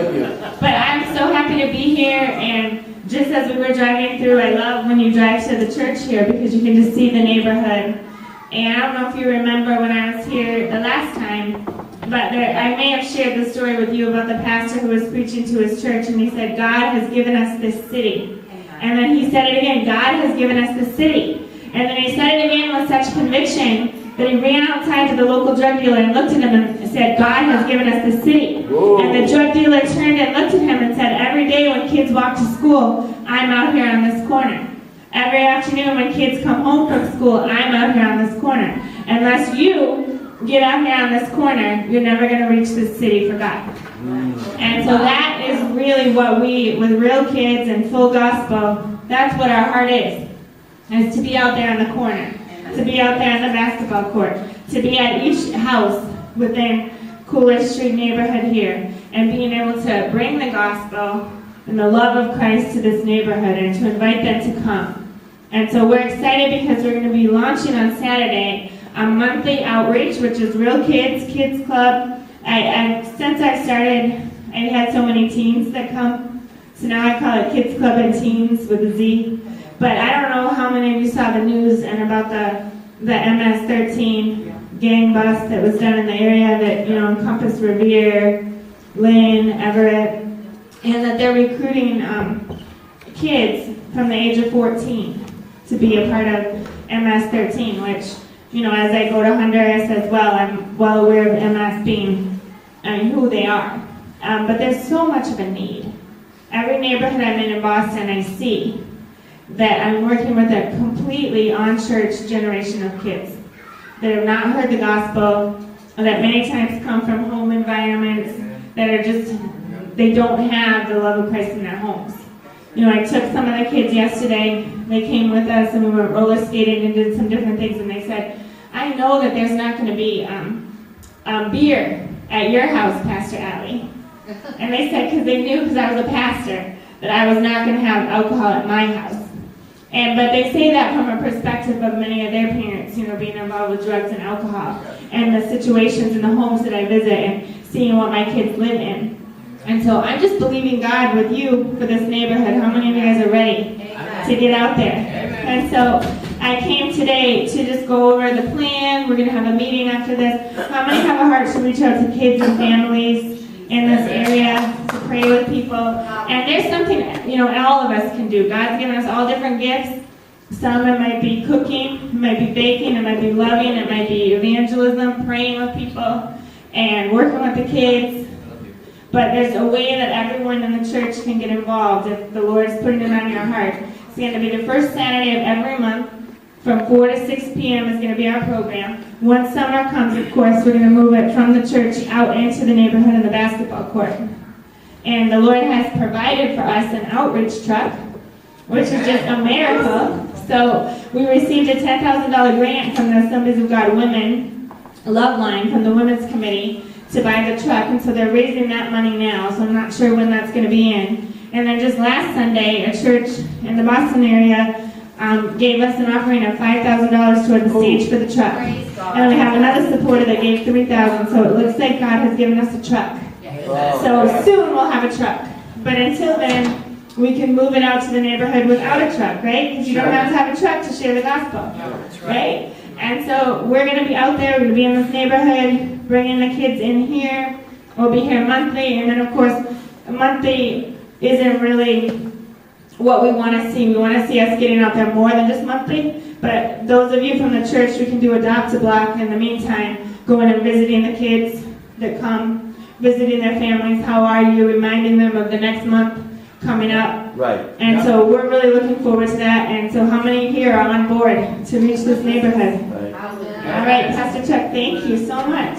forgive you. But I'm so happy to be here, and just as we were driving through, I love when you drive to the church here because you can just see the neighborhood. And I don't know if you remember when I was here the last time, but I may have shared the story with you about the pastor who was preaching to his church, and he said, God has given us this city. And then he said it again, God has given us this city. And then he said it again with such conviction that he ran outside to the local drug dealer and looked at him and said, God has given us this city. Whoa. And the drug dealer turned and looked at him and said, every day when kids walk to school, I'm out here on this corner. Every afternoon when kids come home from school, I'm out here on this corner. Unless you get out here on this corner, you're never going to reach this city for God. And so that is really what we, with real kids and full gospel, that's what our heart is to be out there on the corner, to be out there on the basketball court, to be at each house within Cooler Street neighborhood here, and being able to bring the gospel and the love of Christ to this neighborhood and to invite them to come. And so we're excited because we're going to be launching on Saturday a monthly outreach, which is Real Kids, Kids Club. Since I started, I had so many teens that come, so now I call it Kids Club and Teens with a Z. But I don't know how many of you saw the news and about the MS-13 gang bust that was done in the area that, encompassed Revere, Lynn, Everett, and that they're recruiting kids from the age of 14 to be a part of MS-13, which, as I go to Honduras as well, I'm well aware of MS being who they are. But there's so much of a need. Every neighborhood I'm in Boston, I see that I'm working with a completely unchurched generation of kids that have not heard the gospel, that many times come from home environments that are just, they don't have the love of Christ in their homes. I took some of the kids yesterday, they came with us and we went roller skating and did some different things, and they said, I know that there's not going to be beer at your house, Pastor Allie. And they said, because they knew, because I was a pastor, that I was not going to have alcohol at my house. But they say that from a perspective of many of their parents, being involved with drugs and alcohol, and the situations in the homes that I visit and seeing what my kids live in. And so I'm just believing God with you for this neighborhood. How many of you guys are ready to get out there? And so I came today to just go over the plan. We're going to have a meeting after this. How many have a heart to reach out to kids and families in this area, to pray with people? And there's something, all of us can do. God's given us all different gifts. Some, it might be cooking, it might be baking, it might be loving, it might be evangelism, praying with people, and working with the kids. But there's a way that everyone in the church can get involved if the Lord is putting it on your heart. It's going to be the first Saturday of every month from 4 to 6 p.m. is going to be our program. Once summer comes, of course, we're going to move it from the church out into the neighborhood and the basketball court. And the Lord has provided for us an outreach truck, which is just a miracle. So we received a $10,000 grant from the Assemblies of God Women Love Line from the Women's Committee to buy the truck, and so they're raising that money now, so I'm not sure when that's going to be in. And then just last Sunday, a church in the Boston area gave us an offering of $5,000 toward the stage for the truck. And we have another supporter that gave $3,000, so it looks like God has given us a truck. So soon we'll have a truck. But until then, we can move it out to the neighborhood without a truck, right? Because you don't have to have a truck to share the gospel, right? And so we're going to be out there, we're going to be in this neighborhood, bringing the kids in here. We'll be here monthly, and then of course, monthly isn't really what we want to see. We want to see us getting out there more than just monthly, but those of you from the church, we can do Adopt-A-Block in the meantime, going and visiting the kids that come, visiting their families. How are you? Reminding them of the next month coming up. Right. And so we're really looking forward to that. And so how many here are on board to reach this neighborhood? Right. All right, Pastor Chuck, thank you so much.